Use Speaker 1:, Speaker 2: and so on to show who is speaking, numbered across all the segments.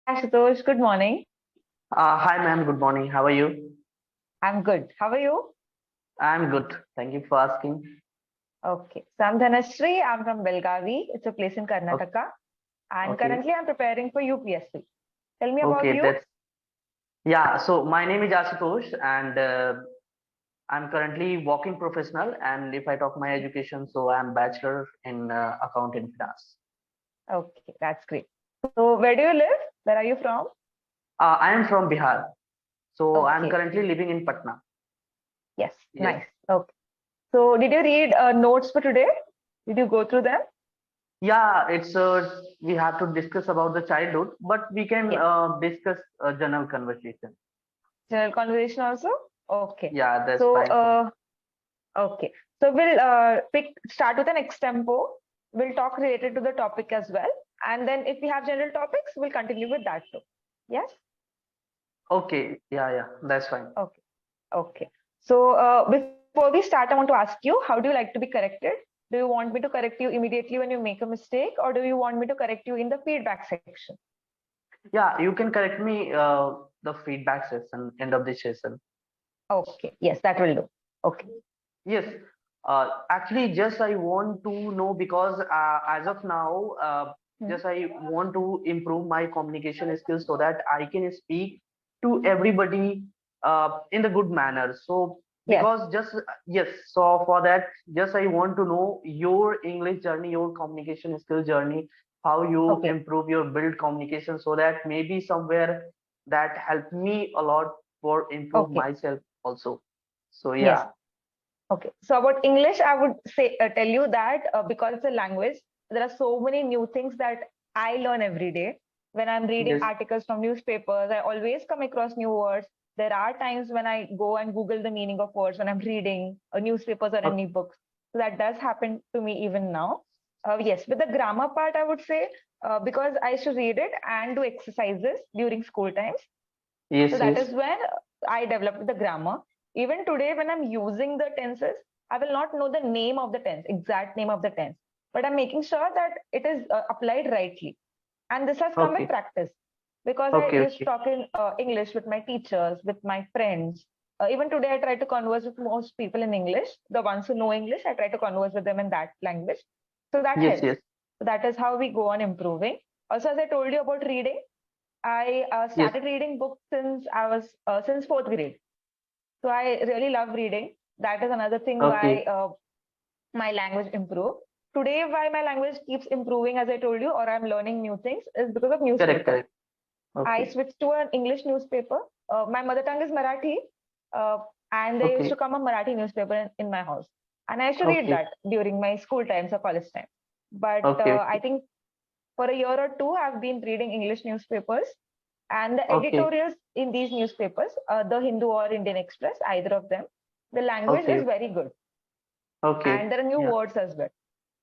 Speaker 1: Hi, Ashutosh. Good morning.
Speaker 2: Hi, ma'am. Good morning. How are you?
Speaker 1: I'm good. How are you?
Speaker 2: I'm good. Thank you for asking.
Speaker 1: Okay. So I'm Dhanashre. I'm from Belgavi. It's a place in
Speaker 2: O-
Speaker 1: Karnataka. And
Speaker 2: Okay.
Speaker 1: currently I'm preparing for UPSC. Tell me about
Speaker 2: Okay.
Speaker 1: you.
Speaker 2: Yeah. So my name is Ashutosh, and I'm currently working professional. And if I talk my education, so I'm bachelor in accounting finance.
Speaker 1: Okay, that's great. So where do you live? Where are you from?
Speaker 2: I am from Bihar, so I'm
Speaker 1: Okay.
Speaker 2: currently living in Patna.
Speaker 1: Yes.
Speaker 2: Yes.
Speaker 1: Nice. Okay. So did you read notes for today? Did you go through them?
Speaker 2: Yeah. It's we have to discuss about the childhood, but we can
Speaker 1: Yes.
Speaker 2: discuss a general conversation.
Speaker 1: General conversation also? Okay.
Speaker 2: Yeah, that's
Speaker 1: So
Speaker 2: fine for me.
Speaker 1: okay. So we'll start with an extempo. We'll talk related to the topic as well. And then if we have general topics, we'll continue with that too. Yes?
Speaker 2: Okay. Yeah. Yeah. That's fine.
Speaker 1: Okay. Okay. So before we start, I want to ask you, how do you like to be corrected? Do you want me to correct you immediately when you make a mistake, or do you want me to correct you in the feedback section?
Speaker 2: Yeah, you can correct me the feedback session, end of the session.
Speaker 1: Okay. Yes, that will do. Okay.
Speaker 2: Yes, actually, just I want to know because as of now,
Speaker 1: Hmm.
Speaker 2: just I want to improve my communication skills so that I can speak to everybody in the good manner. So
Speaker 1: Yes.
Speaker 2: because just yes, so for that, just I want to know your English journey, your communication skill journey, how you
Speaker 1: Okay.
Speaker 2: improve your build communication so that maybe somewhere that help me a lot for improve
Speaker 1: Okay.
Speaker 2: myself also. So
Speaker 1: Yes.
Speaker 2: yeah.
Speaker 1: Okay. So about English, I would say tell you that because it's a language, there are so many new things that I learn every day. When I'm reading
Speaker 2: Yes.
Speaker 1: articles from newspapers, I always come across new words. There are times when I go and Google the meaning of words when I'm reading newspapers or any
Speaker 2: Okay.
Speaker 1: books. So that does happen to me even now. Yes, with the grammar part, I would say because I should read it and do exercises during school times. So
Speaker 2: Yes,
Speaker 1: that
Speaker 2: yes.
Speaker 1: is when I developed the grammar. Even today, when I'm using the tenses, I will not know the name of the tense, exact name of the tense, but I'm making sure that it is applied rightly. And this has come with
Speaker 2: Okay.
Speaker 1: practice because I
Speaker 2: Okay.
Speaker 1: used to
Speaker 2: Okay.
Speaker 1: talk in English with my teachers, with my friends. Even today, I try to converse with most people in English. The ones who know English, I try to converse with them in that language. So that
Speaker 2: Yes,
Speaker 1: helps.
Speaker 2: yes.
Speaker 1: So that is how we go on improving. Also, as I told you about reading, I
Speaker 2: Yes.
Speaker 1: started reading books since I was since fourth grade. So I really love reading. That is another thing why
Speaker 2: Okay.
Speaker 1: my language improved. Today, why my language keeps improving, as I told you, or I'm learning new things, is because of
Speaker 2: Correct,
Speaker 1: newspapers.
Speaker 2: correct.
Speaker 1: I
Speaker 2: Okay.
Speaker 1: switched to an English newspaper. My mother tongue is Marathi, uh, and there used to
Speaker 2: Okay.
Speaker 1: come a Marathi newspaper in my house, and I used to read
Speaker 2: Okay.
Speaker 1: that during my school times or college time. But
Speaker 2: Okay.
Speaker 1: I
Speaker 2: Okay.
Speaker 1: think for a year or two, I've been reading English newspapers, and the
Speaker 2: Okay.
Speaker 1: editorials in these newspapers, the Hindu or Indian Express, either of them, the language is
Speaker 2: Okay.
Speaker 1: very good, and
Speaker 2: Okay.
Speaker 1: there are new
Speaker 2: Yeah.
Speaker 1: words as well.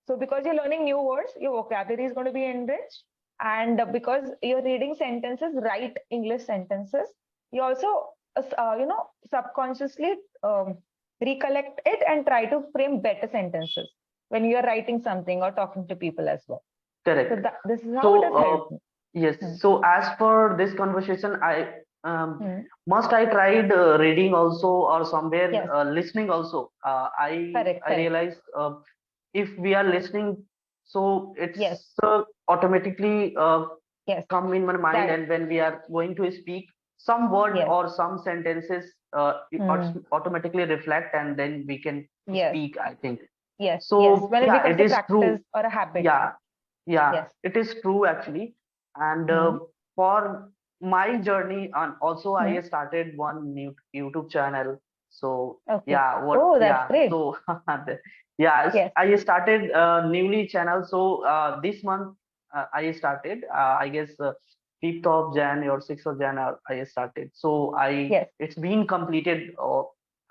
Speaker 1: So because you're learning new words, your vocabulary is going to be enriched, and because you're reading sentences, right English sentences, you also, subconsciously recollect it and try to frame better sentences when you're writing something or talking to people as well. So
Speaker 2: Correct.
Speaker 1: this is how it
Speaker 2: So,
Speaker 1: has helped me.
Speaker 2: yes.
Speaker 1: Hmm.
Speaker 2: So, as per this conversation, I
Speaker 1: Hmm.
Speaker 2: must I tried reading also or somewhere
Speaker 1: Yes,
Speaker 2: listening also.
Speaker 1: correct,
Speaker 2: I
Speaker 1: correct.
Speaker 2: realized if we are listening, so
Speaker 1: Yes,
Speaker 2: it's automatically
Speaker 1: yes,
Speaker 2: come in my mind,
Speaker 1: that,
Speaker 2: and when we are going to speak, some word
Speaker 1: yes,
Speaker 2: or some sentences
Speaker 1: hmm.
Speaker 2: automatically reflect, and then we can
Speaker 1: Yes,
Speaker 2: speak, I think.
Speaker 1: yes, yes.
Speaker 2: So
Speaker 1: When it
Speaker 2: yeah,
Speaker 1: becomes
Speaker 2: it
Speaker 1: a
Speaker 2: is true.
Speaker 1: practice or a habit.
Speaker 2: Yeah, yeah,
Speaker 1: Yes.
Speaker 2: it is true actually. And
Speaker 1: Hmm.
Speaker 2: for my journey, and also
Speaker 1: Hmm.
Speaker 2: I started one new YouTube channel. So
Speaker 1: Okay.
Speaker 2: yeah, what
Speaker 1: Oh, that's
Speaker 2: yeah,
Speaker 1: great.
Speaker 2: so yeah,
Speaker 1: Yes.
Speaker 2: I started newly channel. So this month I started, I guess 5th of Jan or 6th of Jan I started. So I
Speaker 1: Yes.
Speaker 2: it's been completed,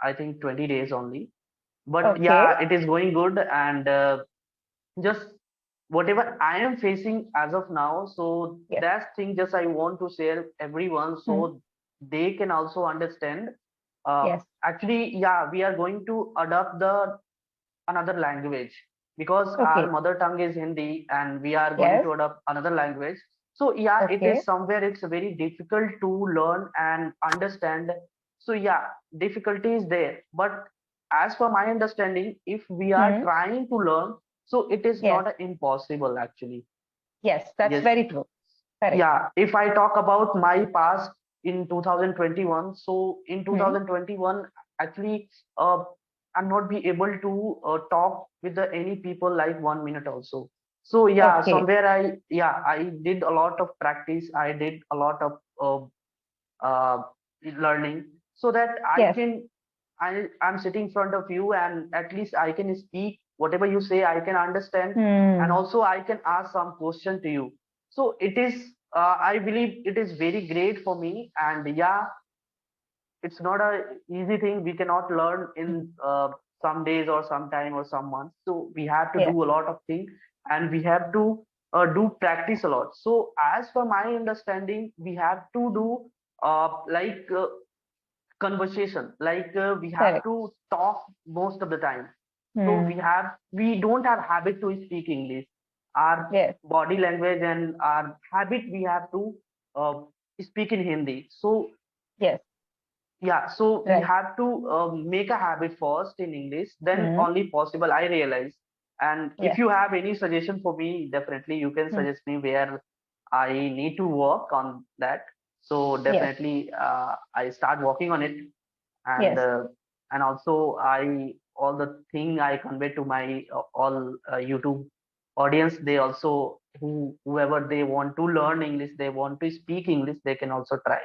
Speaker 2: I think 20 days only. But
Speaker 1: Okay.
Speaker 2: yeah, it is going good. And just whatever I am facing as of now. So
Speaker 1: Yes.
Speaker 2: that's thing just I want to share everyone
Speaker 1: Hmm.
Speaker 2: so they can also understand.
Speaker 1: Yes.
Speaker 2: Actually, yeah, we are going to adopt the another language because our
Speaker 1: Okay.
Speaker 2: mother tongue is Hindi, and we are going
Speaker 1: Yes.
Speaker 2: to adopt another language. So yeah, it
Speaker 1: Okay.
Speaker 2: is somewhere it's very difficult to learn and understand. So yeah, difficulty is there. But as per my understanding, if we are
Speaker 1: Hmm.
Speaker 2: trying to learn, so it is
Speaker 1: Yes.
Speaker 2: not impossible actually.
Speaker 1: Yes, that's
Speaker 2: Yes.
Speaker 1: very true. Correct.
Speaker 2: Yeah, if I talk about my past in 2021, so in
Speaker 1: Hmm.
Speaker 2: 2021, actually, uh, I'm not be able to talk with the any people like 1 minute also. So yeah,
Speaker 1: Okay.
Speaker 2: somewhere I did a lot of practice. I did a lot of uh, learning so that
Speaker 1: Yes.
Speaker 2: I'm sitting in front of you and at least I can speak whatever you say, I can understand, and
Speaker 1: Hmm.
Speaker 2: also I can ask some question to you. So it is I believe it is very great for me, and yeah, it's not a easy thing. We cannot learn
Speaker 1: Hmm.
Speaker 2: in some days or some time or some months. So we have to
Speaker 1: Yes.
Speaker 2: do a lot of things, and we have to do practice a lot. So as per my understanding, we have to do conversation, we have
Speaker 1: Correct.
Speaker 2: to talk most of the time. So
Speaker 1: Hmm.
Speaker 2: we don't have habit to speak English. Our
Speaker 1: Yes.
Speaker 2: body language and our habit, we have to uh, speak in Hindi. So
Speaker 1: Yes.
Speaker 2: yeah, so we
Speaker 1: Right.
Speaker 2: have to make a habit first in English, then
Speaker 1: Hmm.
Speaker 2: only possible, I realize. And if
Speaker 1: Yes.
Speaker 2: you have any suggestion for me, definitely you can
Speaker 1: Hmm.
Speaker 2: suggest me where I need to work on that. So
Speaker 1: Yes.
Speaker 2: definitely I start working on it. and
Speaker 1: Yes.
Speaker 2: uh, and also I all the thing I convey to my all YouTube audience, they also whoever they want to learn English, they want to speak English, they can also try.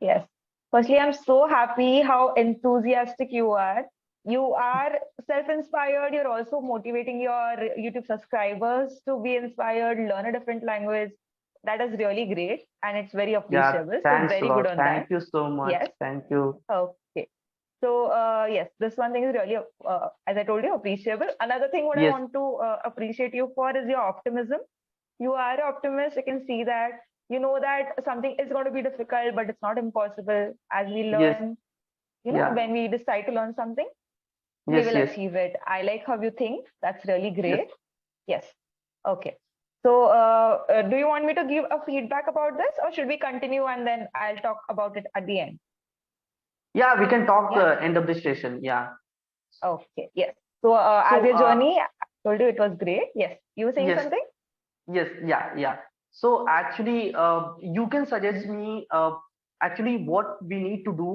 Speaker 1: Yes. Firstly, I'm so happy how enthusiastic you are. You are self-inspired. You're also motivating your YouTube subscribers to be inspired, learn a different language. That is really great, and it's very
Speaker 2: Yeah,
Speaker 1: appreciable. So
Speaker 2: thanks a
Speaker 1: very good
Speaker 2: lot.
Speaker 1: on that.
Speaker 2: Thank you so much.
Speaker 1: Yes.
Speaker 2: Thank you.
Speaker 1: Okay. So yes, this one thing is really, as I told you, appreciable. Another thing what I
Speaker 2: Yes,
Speaker 1: want to appreciate you for is your optimism. You are an optimist. I can see that. You know that something is going to be difficult, but it's not impossible. As we
Speaker 2: yes,
Speaker 1: learn,
Speaker 2: yeah,
Speaker 1: when we decide to learn something, we
Speaker 2: yes,
Speaker 1: will
Speaker 2: yes,
Speaker 1: achieve it. I like how you think. That's really
Speaker 2: yes.
Speaker 1: great. Yes. Okay. So, do you want me to give a feedback about this, or should we continue and then I'll talk about it at the end?
Speaker 2: Yeah, we can talk
Speaker 1: Yeah.
Speaker 2: end of the session. Yeah.
Speaker 1: Okay. Yes. So, as
Speaker 2: So,
Speaker 1: your journey, I told you it was great. Yes. You were saying
Speaker 2: yes,
Speaker 1: something?
Speaker 2: yes, yeah, yeah. So actually, you can suggest me actually what we need to do,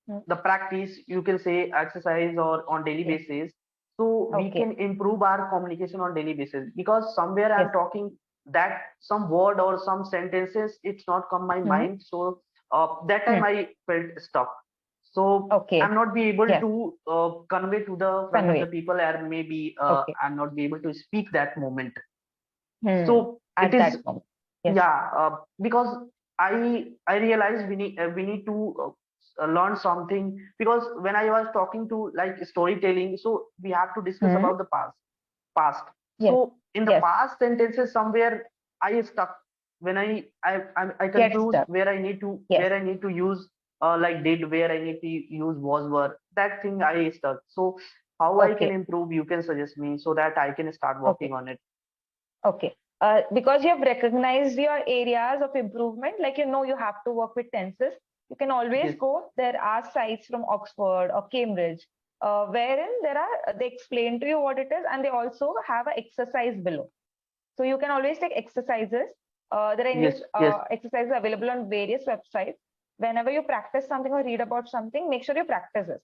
Speaker 1: Mhm.
Speaker 2: the practice, you can say exercise or on daily
Speaker 1: Yes.
Speaker 2: basis, so we
Speaker 1: Okay.
Speaker 2: can improve our communication on daily basis. Because somewhere I'm
Speaker 1: Yes.
Speaker 2: talking that some word or some sentences, it's not come my
Speaker 1: Hmm.
Speaker 2: mind. So that time
Speaker 1: Hmm.
Speaker 2: I felt stuck. So I'm
Speaker 1: Okay.
Speaker 2: not be able
Speaker 1: Yes.
Speaker 2: to convey to the front of the
Speaker 1: Convey.
Speaker 2: people, or maybe
Speaker 1: Okay.
Speaker 2: I'm not be able to speak that moment.
Speaker 1: Hmm.
Speaker 2: So it
Speaker 1: At
Speaker 2: is,
Speaker 1: that moment. Yes.
Speaker 2: yeah, because I realize we need to learn something, because when I was talking to like storytelling, so we have to discuss
Speaker 1: Hmm.
Speaker 2: about the past.
Speaker 1: Yes.
Speaker 2: So in the
Speaker 1: Yes.
Speaker 2: past sentences, somewhere I stuck when I
Speaker 1: Get
Speaker 2: confused
Speaker 1: stuck.
Speaker 2: where
Speaker 1: Yes.
Speaker 2: I need to use like did, where I need to use was, were, that thing I stuck. So how I can
Speaker 1: Okay.
Speaker 2: improve, you can suggest me so that I can start working
Speaker 1: Okay.
Speaker 2: on it.
Speaker 1: Okay. Because you have recognized your areas of improvement, like you have to work with tenses. You can always
Speaker 2: Yes,
Speaker 1: go. There are sites from Oxford or Cambridge, wherein they explain to you what it is, and they also have an exercise below. So you can always take exercises. There are English
Speaker 2: yes, yes,
Speaker 1: exercises available on various websites. Whenever you practice something or read about something, make sure you practice it.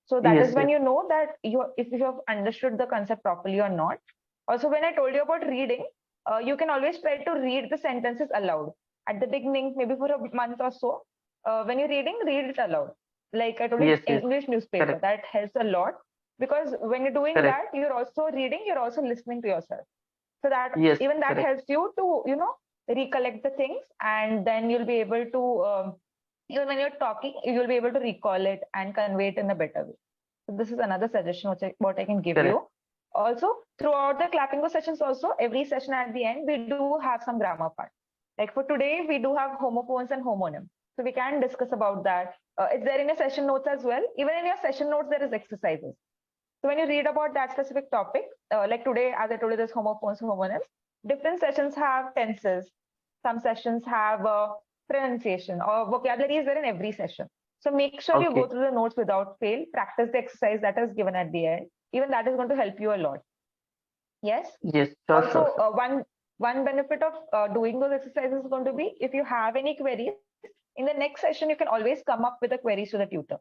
Speaker 1: So that is
Speaker 2: yes,
Speaker 1: when
Speaker 2: yes,
Speaker 1: you know that if you have understood the concept properly or not. Also, when I told you about reading, you can always try to read the sentences aloud at the beginning, maybe for a month or so. When you're reading, read it aloud. Like I told you,
Speaker 2: yes, yes.
Speaker 1: English newspaper,
Speaker 2: Correct,
Speaker 1: that helps a lot because when you're doing
Speaker 2: correct.
Speaker 1: that, you're also reading, you're also listening to yourself. So that
Speaker 2: Yes,
Speaker 1: even that
Speaker 2: correct.
Speaker 1: helps you to recollect the things, and then you'll be able to even when you're talking, you'll be able to recall it and convey it in a better way. So this is another suggestion what I can give
Speaker 2: Correct.
Speaker 1: you. Also, throughout the Clapingo sessions, also every session at the end, we do have some grammar part. Like for today, we do have homophones and homonyms. So we can discuss about that. It's there in your session notes as well. Even in your session notes, there is exercises. So when you read about that specific topic, like today, as I told you, there's homophones and homonyms. different sessions have tenses, some sessions have pronunciation or vocabulary is there in every session. So make sure you go
Speaker 2: Okay.
Speaker 1: through the notes without fail, practice the exercise that is given at the end. Even that is going to help you a lot. Yes.
Speaker 2: Yes, sure,
Speaker 1: Also,
Speaker 2: sure, sure.
Speaker 1: one benefit of doing those exercises is going to be if you have any queries in the next session, you can always come up with the queries to the tutor,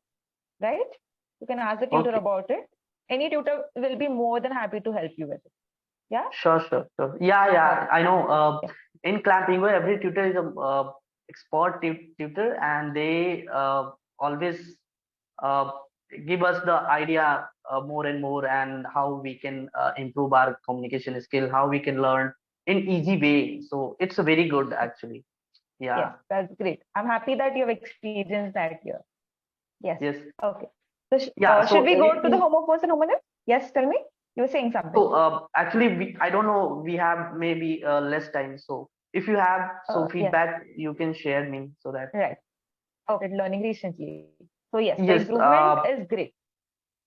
Speaker 1: right? You can ask the tutor
Speaker 2: Okay.
Speaker 1: about it. Any tutor will be more than happy to help you with it. Yeah.
Speaker 2: Sure, sure, sure. Yeah, yeah.
Speaker 1: Okay.
Speaker 2: I know.
Speaker 1: Yeah.
Speaker 2: In Clapingo, every tutor is a expert tutor, and they always uh, give us the idea more and more, and how we can improve our communication skill, how we can learn in easy way. So it's a very good actually.
Speaker 1: Yes,
Speaker 2: Yeah.
Speaker 1: that's great. I'm happy that you've experienced that here. Yes.
Speaker 2: Yes.
Speaker 1: Okay. So
Speaker 2: Yeah.
Speaker 1: should
Speaker 2: So
Speaker 1: we go to the
Speaker 2: anything.
Speaker 1: homework and homework? Yes, tell me. You were saying something.
Speaker 2: So actually, I don't know. We have maybe less time. So if you have
Speaker 1: Yeah.
Speaker 2: feedback, you can share me so that.
Speaker 1: Right. Okay. Learning recently. So yes, the
Speaker 2: Yes.
Speaker 1: improvement is great.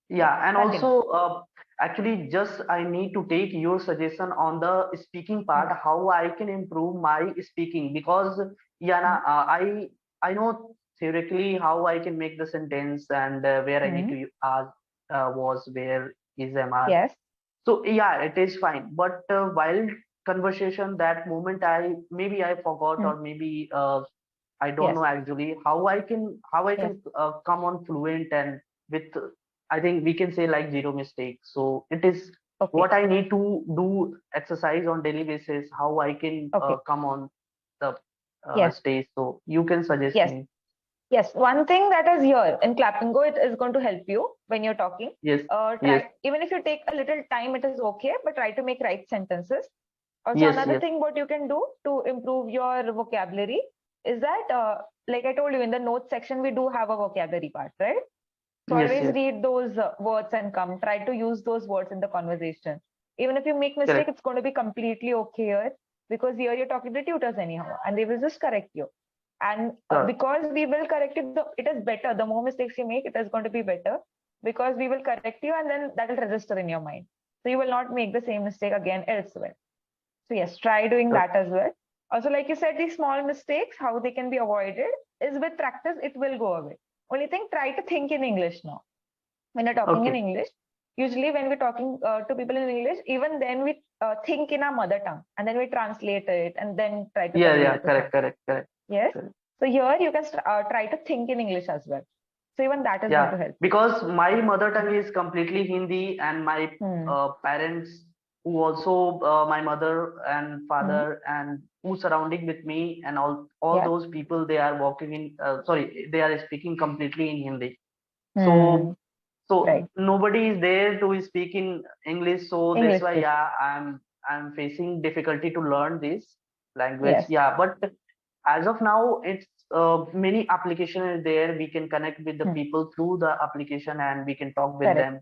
Speaker 1: Yes.
Speaker 2: Yeah, and
Speaker 1: Continue.
Speaker 2: also actually, just I need to take your suggestion on the speaking
Speaker 1: Hmm.
Speaker 2: part, how I can improve my speaking, because yeah,
Speaker 1: Hmm.
Speaker 2: I know theoretically how I can make the sentence, and where I need
Speaker 1: Hmm.
Speaker 2: to ask was, where is, am I.
Speaker 1: Yes.
Speaker 2: So yeah, it is fine. But while conversation, that moment I forgot,
Speaker 1: Hmm.
Speaker 2: or maybe I don't
Speaker 1: Yes.
Speaker 2: know actually how I
Speaker 1: Yes.
Speaker 2: can come on fluent, and with I think we can say like zero mistakes. So it is
Speaker 1: Okay.
Speaker 2: what I need to do exercise on daily basis, how I can
Speaker 1: Okay.
Speaker 2: come on the
Speaker 1: Yes.
Speaker 2: stage. So you can suggest
Speaker 1: Yes.
Speaker 2: me.
Speaker 1: Yes, one thing that is here in Clapingo, it is going to help you when you're talking.
Speaker 2: Yes, yes,
Speaker 1: Try even if you take a little time, it is okay, but try to make right sentences. Also,
Speaker 2: yes,
Speaker 1: another
Speaker 2: yes.
Speaker 1: thing what you can do to improve your vocabulary is that, like I told you in the notes section, we do have a vocabulary part, right? So
Speaker 2: Yes,
Speaker 1: always
Speaker 2: yes,
Speaker 1: read those words and come. Try to use those words in the conversation. Even if you make mistake,
Speaker 2: correct.
Speaker 1: it's going to be completely okay here because here you're talking to tutors anyhow, and they will just correct you. And
Speaker 2: Sure.
Speaker 1: because we will correct it, it is better. The more mistakes you make, it is going to be better because we will correct you, and then that will register in your mind. So you will not make the same mistake again elsewhere. So yes, try doing
Speaker 2: Sure.
Speaker 1: that as well. Also, like you said, these small mistakes, how they can be avoided is with practice, it will go away. Only thing, try to think in English now. When you're talking in
Speaker 2: Okay.
Speaker 1: English, usually when we're talking to people in English, even then we think in our mother tongue and then we translate it and then try to
Speaker 2: Yeah,
Speaker 1: convey
Speaker 2: yeah.
Speaker 1: it to
Speaker 2: Correct,
Speaker 1: someone.
Speaker 2: correct, correct.
Speaker 1: Yes.
Speaker 2: Correct.
Speaker 1: So here you can try to think in English as well. So even that is going
Speaker 2: Yeah,
Speaker 1: to help you.
Speaker 2: because my mother tongue is completely Hindi, and my
Speaker 1: Hmm.
Speaker 2: parents, who also my mother and
Speaker 1: Hmm.
Speaker 2: father, and who surrounding with me, and all
Speaker 1: Yes.
Speaker 2: those people, they are walking in. Sorry, they are speaking completely in Hindi.
Speaker 1: Hmm.
Speaker 2: So
Speaker 1: Right.
Speaker 2: nobody is there to speak in English. So that's
Speaker 1: English
Speaker 2: why,
Speaker 1: speak.
Speaker 2: yeah, I'm facing difficulty to learn this language.
Speaker 1: Yes.
Speaker 2: Yeah, but as of now, it's many application is there. We can connect with the
Speaker 1: Hmm.
Speaker 2: people through the application, and we can talk with
Speaker 1: Correct.
Speaker 2: them.